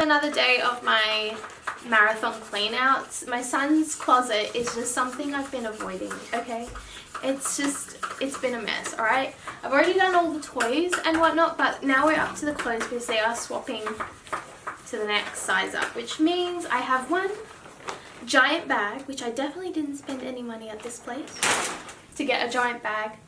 Another day of my marathon clean outs. My son's closet is just something I've been avoiding, okay? It's been a mess, alright? I've already done all the toys and whatnot, but now we're up to the clothes because they are swapping to the next size up, which means I have one giant bag, which I definitely didn't spend any money at this place to get a giant bag.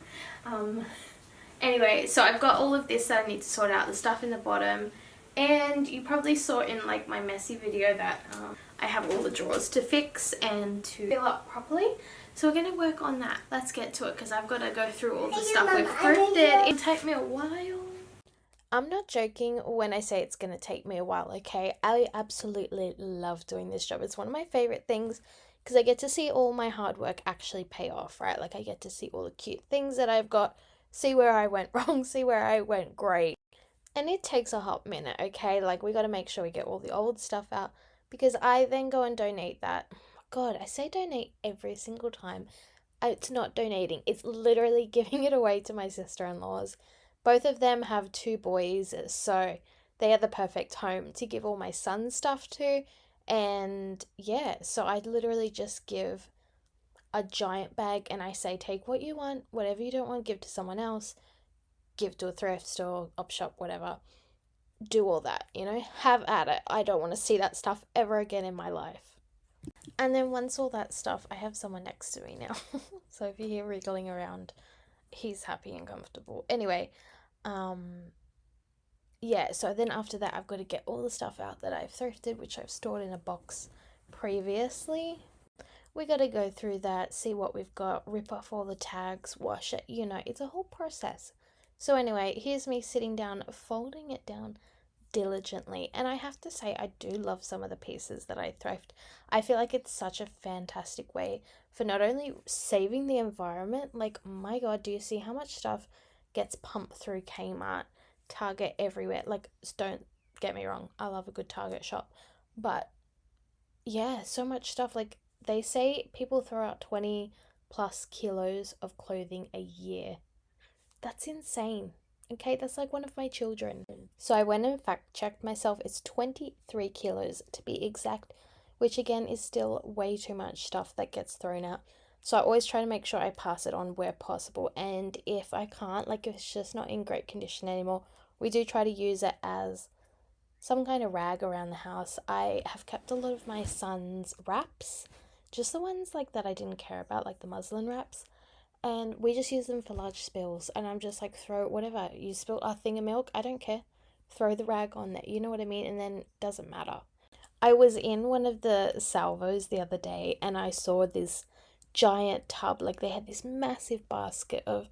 Anyway, so I've got all of this that I need to sort out, the stuff in the bottom. And you probably saw in like my messy video that I have all the drawers to fix and to fill up properly. So we're going to work on that. Let's get to it because I've got to go through all the stuff we've thrifted. It'll take me a while. I'm not joking when I say it's going to take me a while, okay? I absolutely love doing this job. It's one of my favorite things because I get to see all my hard work actually pay off, right? Like I get to see all the cute things that I've got, see where I went wrong, see where I went great. And it takes a hot minute, okay? Like, we got to make sure we get all the old stuff out because I then go and donate that. God, I say donate every single time. It's not donating. It's literally giving it away to my sister-in-laws. Both of them have 2 boys, so they are the perfect home to give all my son's stuff to. And yeah, so I literally just give a giant bag and I say, take what you want, whatever you don't want, give to someone else. Give to a thrift store, op shop, whatever. Do all that, you know? Have at it. I don't want to see that stuff ever again in my life. And then once all that stuff, I have someone next to me now. So if you hear wriggling around, he's happy and comfortable. Anyway, yeah, so then after that, I've got to get all the stuff out that I've thrifted, which I've stored in a box previously. We got to go through that, see what we've got, rip off all the tags, wash it, you know, it's a whole process. So anyway, here's me sitting down, folding it down diligently. And I have to say, I do love some of the pieces that I thrift. I feel like it's such a fantastic way for not only saving the environment, like, my God, do you see how much stuff gets pumped through Kmart, Target, everywhere? Like, don't get me wrong, I love a good Target shop. But yeah, so much stuff. Like, they say people throw out 20 plus kilos of clothing a year. That's insane. Okay, that's like one of my children. So I went and fact checked myself. It's 23 kilos to be exact, which again is still way too much stuff that gets thrown out. So I always try to make sure I pass it on where possible. And if I can't, like if it's just not in great condition anymore, we do try to use it as some kind of rag around the house. I have kept a lot of my son's wraps, just the ones like that I didn't care about, like the muslin wraps. And we just use them for large spills. And I'm just like, throw whatever. You spill a thing of milk, I don't care. Throw the rag on there. You know what I mean? And then it doesn't matter. I was in one of the salvos the other day and I saw this giant tub. Like they had this massive basket of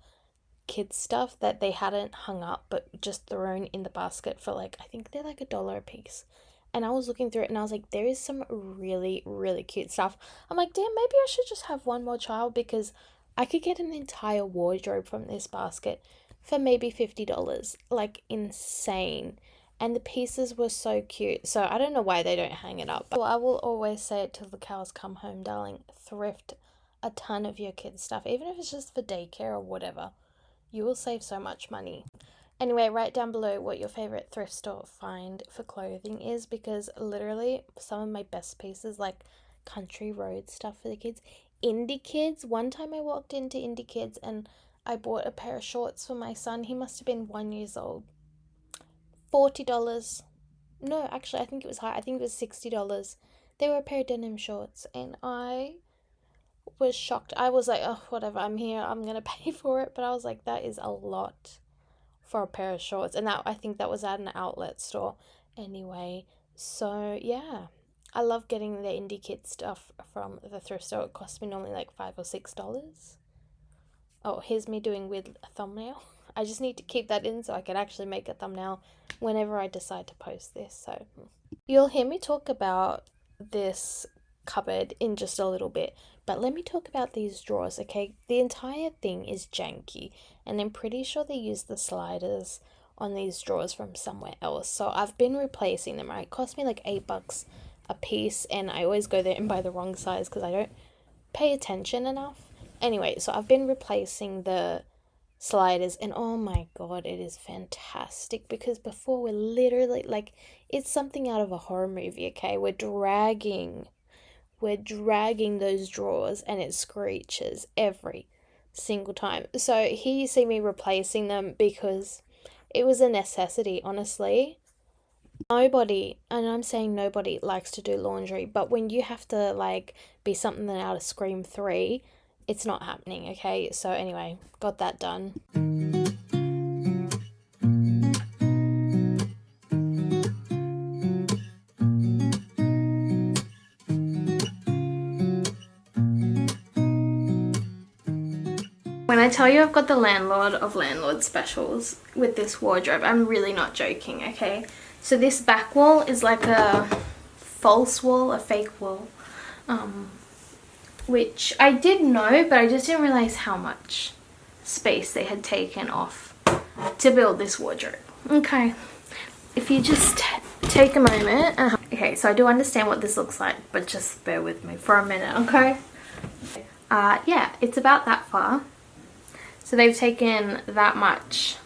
kids stuff that they hadn't hung up but just thrown in the basket for like, I think they're like $1 a piece. And I was looking through it and I was like, there is some really, really cute stuff. I'm like, damn, maybe I should just have one more child because I could get an entire wardrobe from this basket for maybe $50. Like, insane. And the pieces were so cute. So I don't know why they don't hang it up. But I will always say it till the cows come home, darling. Thrift a ton of your kids' stuff. Even if it's just for daycare or whatever. You will save so much money. Anyway, write down below what your favorite thrift store find for clothing is, because literally some of my best pieces, like country road stuff for the kids, Indie Kids. One time I walked into Indie Kids and I bought a pair of shorts for my son. He must have been 1 year old. $40. No, actually, I think it was high. I think it was $60. They were a pair of denim shorts and I was shocked. I was like, oh, whatever, I'm here, I'm gonna pay for it. But I was like, that is a lot for a pair of shorts. And that, I think that was at an outlet store anyway. So yeah, I love getting the Indie Kid stuff from the thrift store. It costs me normally like $5 or $6. Oh, here's me doing with a thumbnail. I just need to keep that in so I can actually make a thumbnail whenever I decide to post this. So you'll hear me talk about this cupboard in just a little bit, but let me talk about these drawers, okay? The entire thing is janky, and I'm pretty sure they use the sliders on these drawers from somewhere else. So I've been replacing them, right? It cost me like $8 a piece, and I always go there and buy the wrong size because I don't pay attention enough. Anyway, so I've been replacing the sliders, and oh my god, it is fantastic, because before we're literally like, it's something out of a horror movie, okay? We're dragging those drawers and it screeches every single time. So here you see me replacing them because it was a necessity, honestly. Nobody, and I'm saying nobody, likes to do laundry, but when you have to like be something out of Scream 3, it's not happening, okay? So anyway, got that done. When I tell you I've got the landlord of landlord specials with this wardrobe, I'm really not joking, okay? So this back wall is like a false wall, a fake wall, which I did know, but I just didn't realize how much space they had taken off to build this wardrobe. Okay, if you just take a moment. Okay, so I do understand what this looks like, but just bear with me for a minute, okay? Yeah, it's about that far. So they've taken that much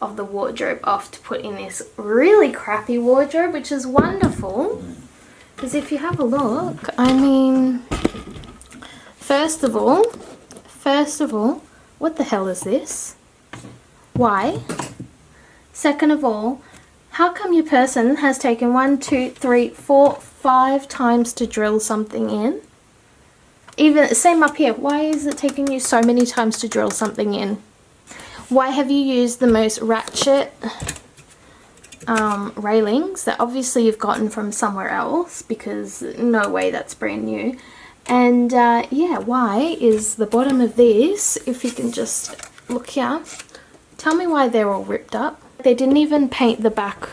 of the wardrobe off to put in this really crappy wardrobe, which is wonderful. Because if you have a look, I mean, first of all, what the hell is this? Why? Second of all, how come your person has taken 1, 2, 3, 4, 5 times to drill something in? Even same up here. Why is it taking you so many times to drill something in? Why have you used the most ratchet railings that obviously you've gotten from somewhere else, because no way that's brand new? And yeah, why is the bottom of this, if you can just look here, tell me why they're all ripped up. They didn't even paint the back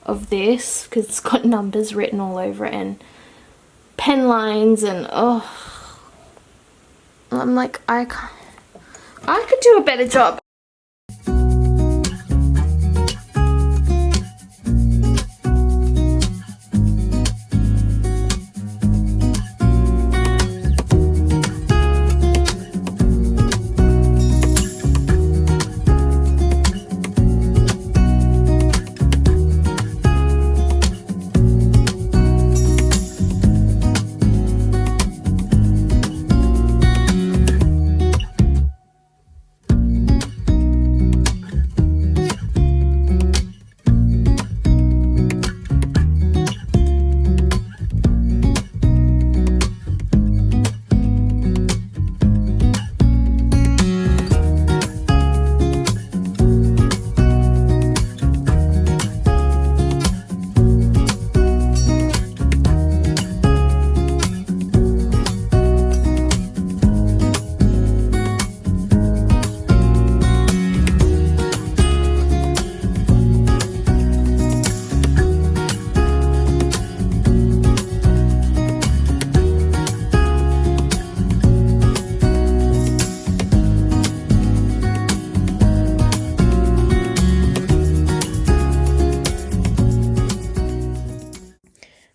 of this because it's got numbers written all over it and pen lines, and oh, I'm like, I could do a better job.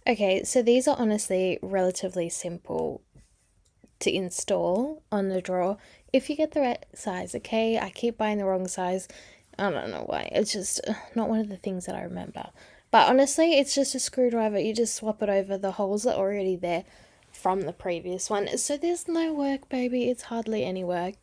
Okay, so these are honestly relatively simple to install on the drawer if you get the right size, okay? I keep buying the wrong size. I don't know why. It's just not one of the things that I remember. But honestly, it's just a screwdriver. You just swap it over. The holes are already there from the previous one. So there's no work, baby. It's hardly any work.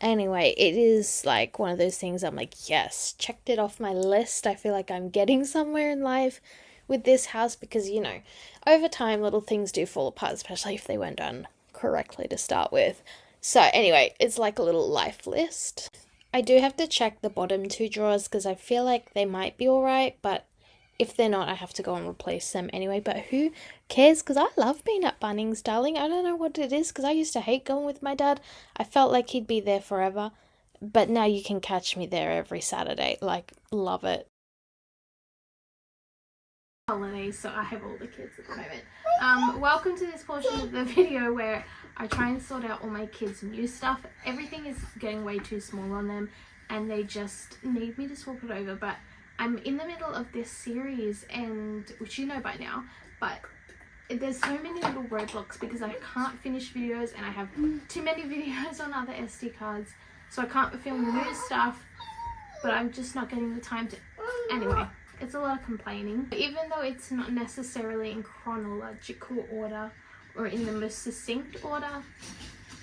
Anyway, it is like one of those things I'm like, yes, checked it off my list. I feel like I'm getting somewhere in life with this house, because, you know, over time little things do fall apart, especially if they weren't done correctly to start with. So anyway, it's like a little life list. I do have to check the bottom 2 drawers because I feel like they might be alright, but if they're not, I have to go and replace them anyway. But who cares? Because I love being at Bunnings, darling. I don't know what it is, because I used to hate going with my dad. I felt like he'd be there forever, but now you can catch me there every Saturday. Like, love it. Holidays, so I have all the kids at the moment. Welcome to this portion of the video where I try and sort out all my kids' new stuff. Everything is getting way too small on them and they just need me to swap it over, but I'm in the middle of this series, and which you know by now, but there's so many little roadblocks because I can't finish videos and I have too many videos on other SD cards. so I can't film new stuff, but I'm just not getting the time to. Anyway, it's a lot of complaining. Even though it's not necessarily in chronological order or in the most succinct order,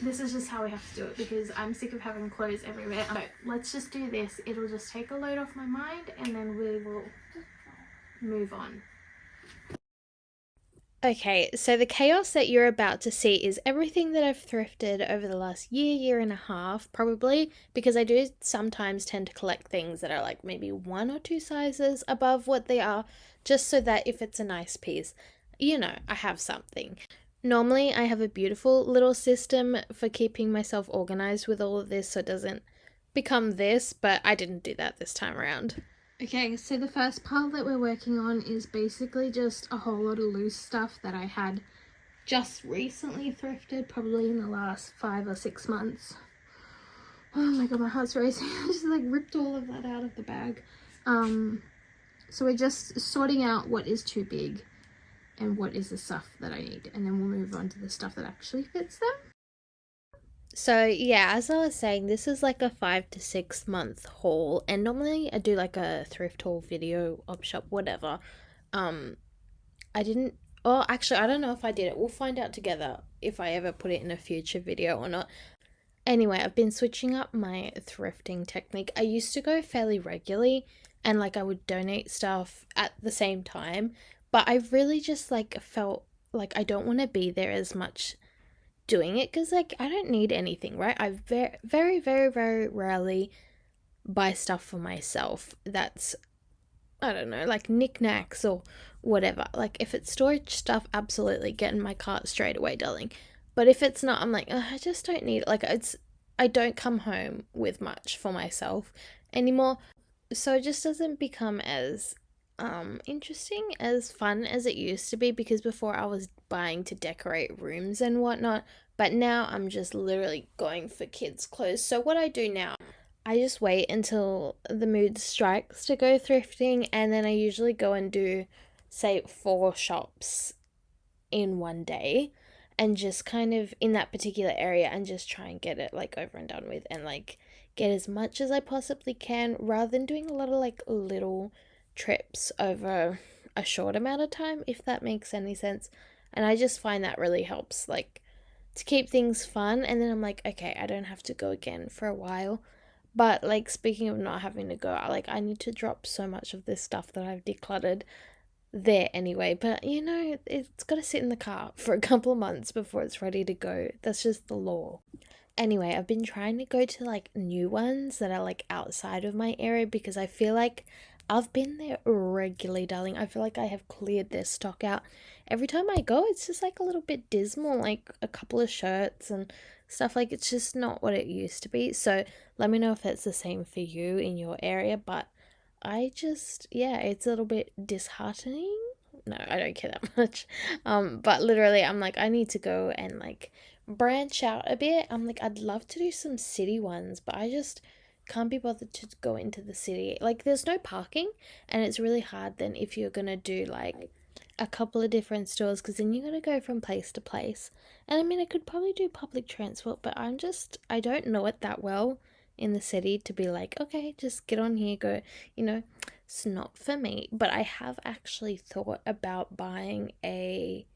this is just how we have to do it because I'm sick of having clothes everywhere. So let's just do this. It'll just take a load off my mind and then we will move on. Okay, so the chaos that you're about to see is everything that I've thrifted over the last year and a half, probably, because I do sometimes tend to collect things that are like maybe 1 or 2 sizes above what they are, just so that if it's a nice piece, I have something. Normally, I have a beautiful little system for keeping myself organized with all of this so it doesn't become this, but I didn't do that this time around. Okay, so the first pile that we're working on is basically just a whole lot of loose stuff that I had just recently thrifted, probably in the last 5 or 6 months. Oh my god, my heart's racing. I just like ripped all of that out of the bag. So we're just sorting out what is too big and what is the stuff that I need, and then we'll move on to the stuff that actually fits them. So yeah, as I was saying, this is like a 5 to 6 month haul, and normally I do like a thrift haul video, op shop, whatever. Um, I didn't. Oh, actually, I don't know if I did it. We'll find out together if I ever put it in a future video or not. Anyway, I've been switching up my thrifting technique. I used to go fairly regularly, and like I would donate stuff at the same time, but I really just like felt like I don't want to be there as much doing it because like I don't need anything, right? I very very very very rarely buy stuff for myself that's, I don't know, like knickknacks or whatever. Like if it's storage stuff, absolutely get in my cart straight away, darling. But if it's not, I'm like, "Ugh, I just don't need it." Like I don't come home with much for myself anymore, so it just doesn't become as interesting, as fun as it used to be, because before I was buying to decorate rooms and whatnot, but now I'm just literally going for kids clothes. So what I do now, I just wait until the mood strikes to go thrifting, and then I usually go and do say 4 shops in one day, and just kind of in that particular area, and just try and get it like over and done with, and like get as much as I possibly can, rather than doing a lot of like little trips over a short amount of time, if that makes any sense. And I just find that really helps, like, to keep things fun. And then I'm like, okay, I don't have to go again for a while. But like, speaking of not having to go, I need to drop so much of this stuff that I've decluttered there anyway. But it's got to sit in the car for a couple of months before it's ready to go. That's just the law. Anyway, I've been trying to go to like new ones that are like outside of my area, because I feel like I've been there regularly, darling. I feel like I have cleared their stock out. Every time I go, it's just like a little bit dismal, like a couple of shirts and stuff. Like it's just not what it used to be. So let me know if it's the same for you in your area. But yeah, it's a little bit disheartening. No, I don't care that much. But literally, I'm like, I need to go and like branch out a bit. I'm like, I'd love to do some city ones, but I just can't be bothered to go into the city. Like, there's no parking, and it's really hard then if you're gonna do like a couple of different stores, because then you gotta go from place to place. And I mean, I could probably do public transport, but I don't know it that well in the city to be like, okay, just get on here, go, it's not for me. But I have actually thought about buying a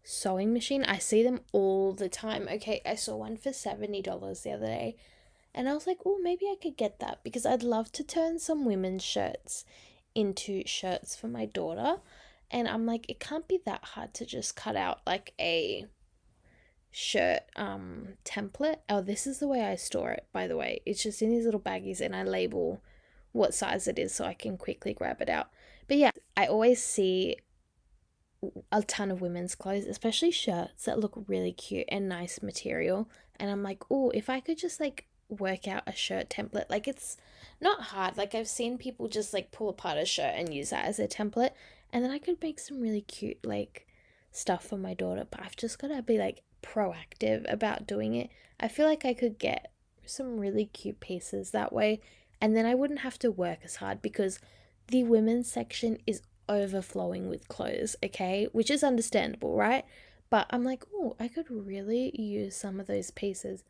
sewing machine. I see them all the time. Okay, I saw one for $70 the other day, and I was like, oh, maybe I could get that, because I'd love to turn some women's shirts into shirts for my daughter. And I'm like, it can't be that hard to just cut out like a shirt template. Oh, this is the way I store it, by the way. It's just in these little baggies, and I label what size it is so I can quickly grab it out. But yeah, I always see a ton of women's clothes, especially shirts that look really cute and nice material. And I'm like, oh, if I could just like work out a shirt template, like it's not hard. Like I've seen people just like pull apart a shirt and use that as a template. And then I could make some really cute like stuff for my daughter. But I've just got to be like proactive about doing it. I feel like I could get some really cute pieces that way. And then I wouldn't have to work as hard, because the women's section is overflowing with clothes, okay? Which is understandable, right? But I'm like, oh, I could really use some of those pieces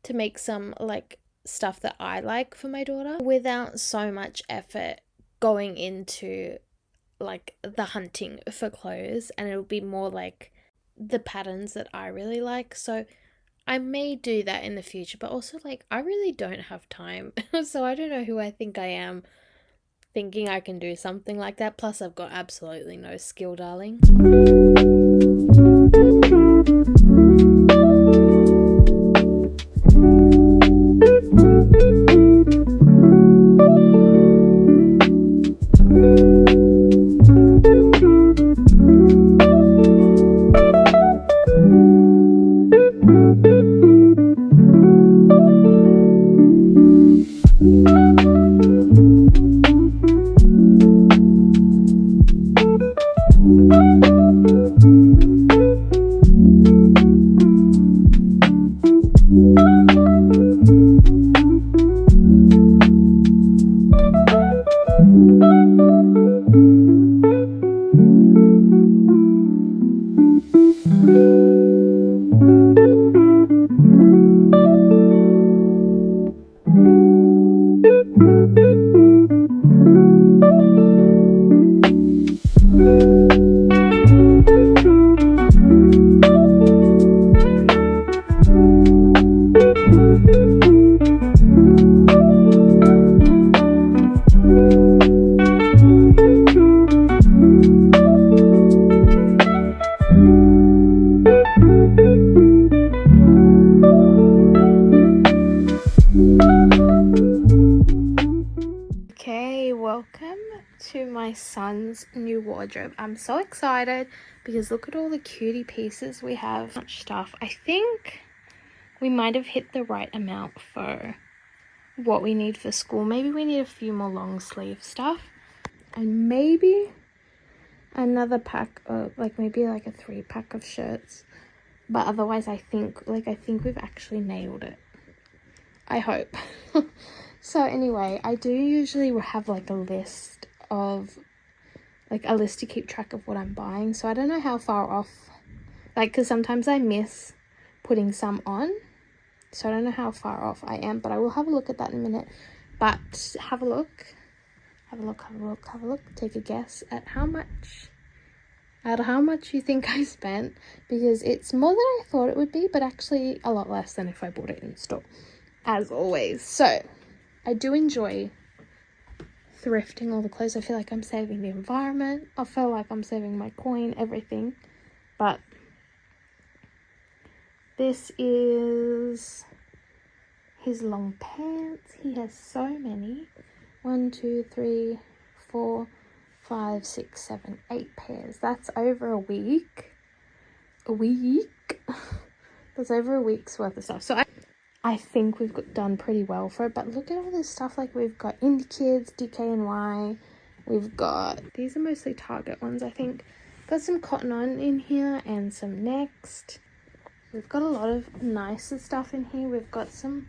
to make some like stuff that I like for my daughter without so much effort going into like the hunting for clothes, and it'll be more like the patterns that I really like. So I may do that in the future, but also like I really don't have time. So I don't know who I think I am thinking I can do something like that. Plus I've got absolutely no skill, darling. Okay, welcome to my son's new wardrobe. I'm so excited because look at all the cutie pieces we have. Much stuff. I think we might have hit the right amount for what we need for school. Maybe we need a few more long sleeve stuff, and maybe another pack of maybe a 3-pack of shirts. But otherwise I think we've actually nailed it. I hope. So anyway, I do usually have a list to keep track of what I'm buying. So I don't know how far off, because sometimes I miss putting some on. So I don't know how far off I am, but I will have a look at that in a minute. But have a look. Take a guess at how much you think I spent, because it's more than I thought it would be, but actually a lot less than if I bought it in store, as always. So I do enjoy thrifting all the clothes. I feel like I'm saving the environment. I feel like I'm saving my coin, everything. But this is his long pants. He has so many. 1, 2, 3, 4, 5, 6, 7, 8 pairs. That's over a week. That's over a week's worth of stuff. So I think we've done pretty well for it. But look at all this stuff. We've got Indie Kids, DKNY. We've got, these are mostly Target ones, I think. Got some Cotton On in here and some Next. We've got a lot of nicer stuff in here. We've got some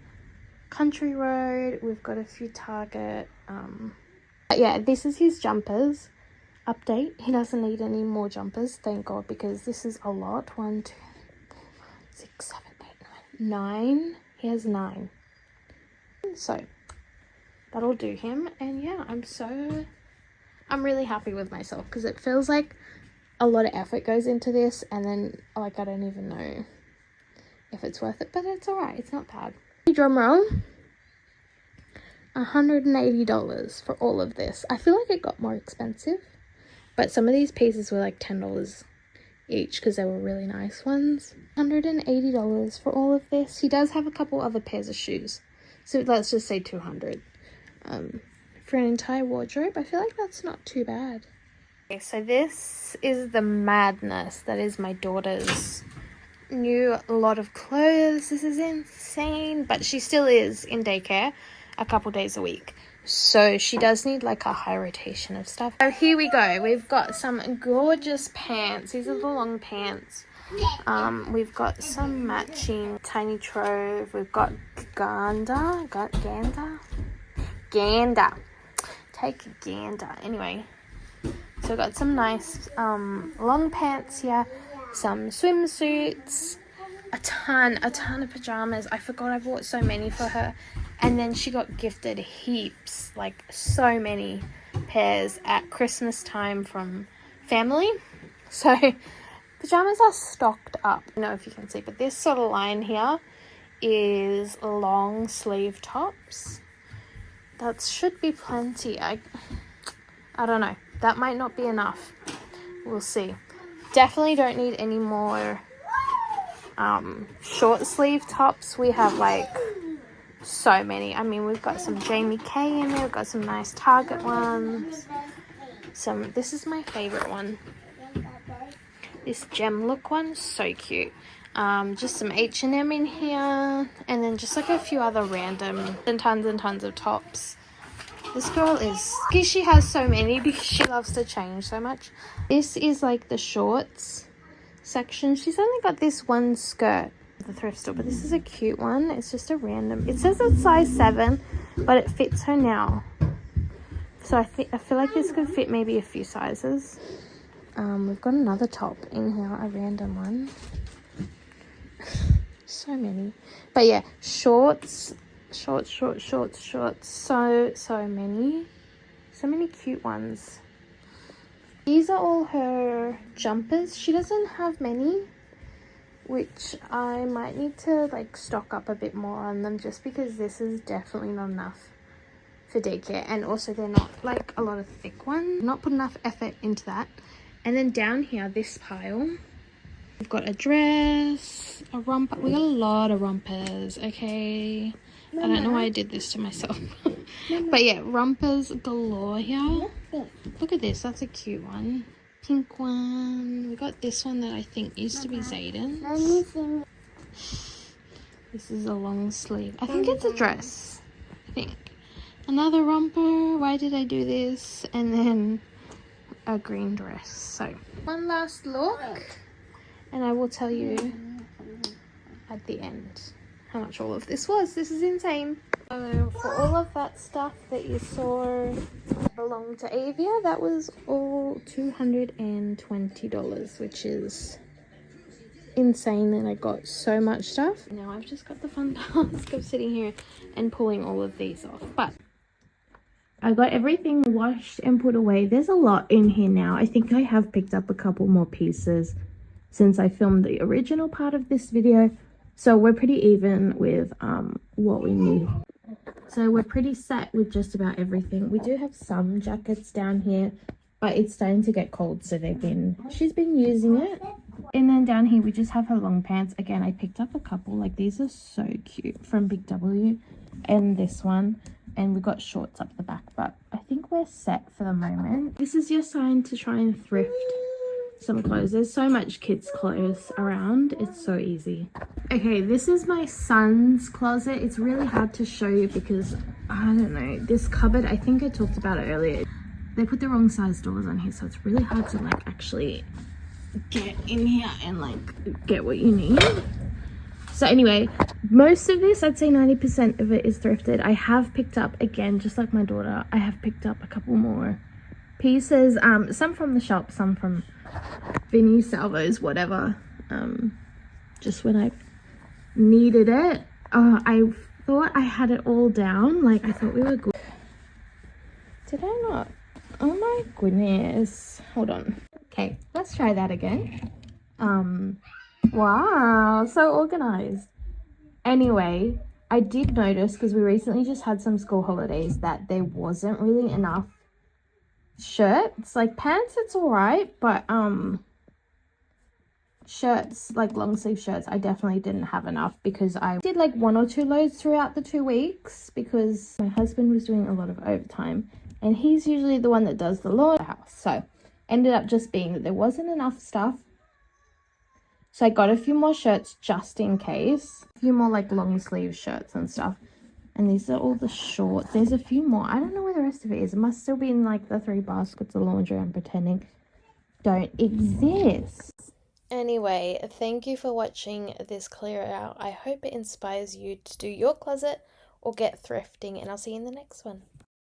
Country Road. We've got a few Target. But yeah, this is his jumpers update. He doesn't need any more jumpers, thank God, because this is a lot. 1, 2, 6, 7, 8, 9. He has 9. So that'll do him. And yeah, I'm really happy with myself, because it feels like a lot of effort goes into this, and then I don't even know if it's worth it, but it's alright. It's not bad. Drum roll. $180 for all of this. I feel like it got more expensive, but some of these pieces were $10 each because they were really nice ones. $180 for all of this. He does have a couple other pairs of shoes, so let's just say $200 for an entire wardrobe. I feel like that's not too bad. Okay, so this is the madness that is my daughter's new lot of clothes. This is insane, but she still is in daycare a couple days a week, so she does need a high rotation of stuff. So here we go. We've got some gorgeous pants. These are the long pants. We've got some matching tiny trove. We've got gander. Take a gander. Anyway, so we've got some nice long pants here, some swimsuits, a ton of pajamas. I forgot I bought so many for her And then she got gifted heaps, like so many pairs at Christmas time from family. So pajamas are stocked up. I don't know if you can see, but this sort of line here is long sleeve tops. That should be plenty. I don't know. That might not be enough. We'll see. Definitely don't need any more short sleeve tops. We have like so many. I mean, we've got some Jamie K in there. We've got some nice Target ones. This is my favorite one. This gem look one, so cute. Just some H&M in here, and then just like a few other random and tons of tops. This girl is, she has so many because she loves to change so much. This is like the shorts section. She's only got this one skirt at the thrift store, but this is a cute one. It's just a random, it says it's size 7, but it fits her now. So I feel like this could fit maybe a few sizes. We've got another top in here, a random one. So many. But yeah, shorts. So many. So many cute ones. These are all her jumpers. She doesn't have many, which I might need to like stock up a bit more on them, just because this is definitely not enough for daycare. And also they're not like a lot of thick ones. Not put enough effort into that. And then down here, this pile, we've got a dress, a romper. We got a lot of rompers, okay? Mama. I don't know why I did this to myself. But yeah, rompers galore here. Look at this, that's a cute one. Pink one. We got this one that I think used to be Zayden's. This is a long sleeve. I think it's a dress. I think. Another romper. Why did I do this? And then a green dress. So one last look, and I will tell you at the end how much all of this was. This is insane. So for all of that stuff that you saw belonged to Avia, that was all $220, which is insane. And I got so much stuff. Now I've just got the fun task of sitting here and pulling all of these off, but I got everything washed and put away. There's a lot in here now. I think I have picked up a couple more pieces since I filmed the original part of this video. So we're pretty even with what we need. So we're pretty set with just about everything. We do have some jackets down here, but it's starting to get cold, so she's been using it. And then down here we just have her long pants. Again, I picked up a couple. Like, these are so cute from Big W, and this one. And we've got shorts up the back, but I think we're set for the moment. This is your sign to try and thrift some clothes. There's so much kids clothes around, it's so easy. Okay, this is my son's closet. It's really hard to show you because I don't know, this cupboard, I think I talked about it earlier, they put the wrong size doors on here, so it's really hard to like actually get in here and like get what you need. So anyway, most of this, I'd say 90% of it is thrifted. I have picked up, again, just like my daughter, I have picked up a couple more pieces. Some from the shop, some from Vinnie, Salvos, whatever. Just when I needed it. I thought I had it all down. Like, I thought we were good. Did I not? Oh my goodness. Hold on. Okay, let's try that again. Wow, so organized. Anyway, I did notice, because we recently just had some school holidays, that there wasn't really enough shirts. Like pants, it's all right, but shirts, like long sleeve shirts, I definitely didn't have enough, because I did like 1 or 2 loads throughout the 2 weeks because my husband was doing a lot of overtime, and he's usually the one that does the laundry at the house. So ended up just being that there wasn't enough stuff. So I got a few more shirts just in case. A few more like long sleeve shirts and stuff. And these are all the shorts. There's a few more. I don't know where the rest of it is. It must still be in like the 3 baskets of laundry I'm pretending don't exist. Anyway, thank you for watching this clear out. I hope it inspires you to do your closet or get thrifting, and I'll see you in the next one.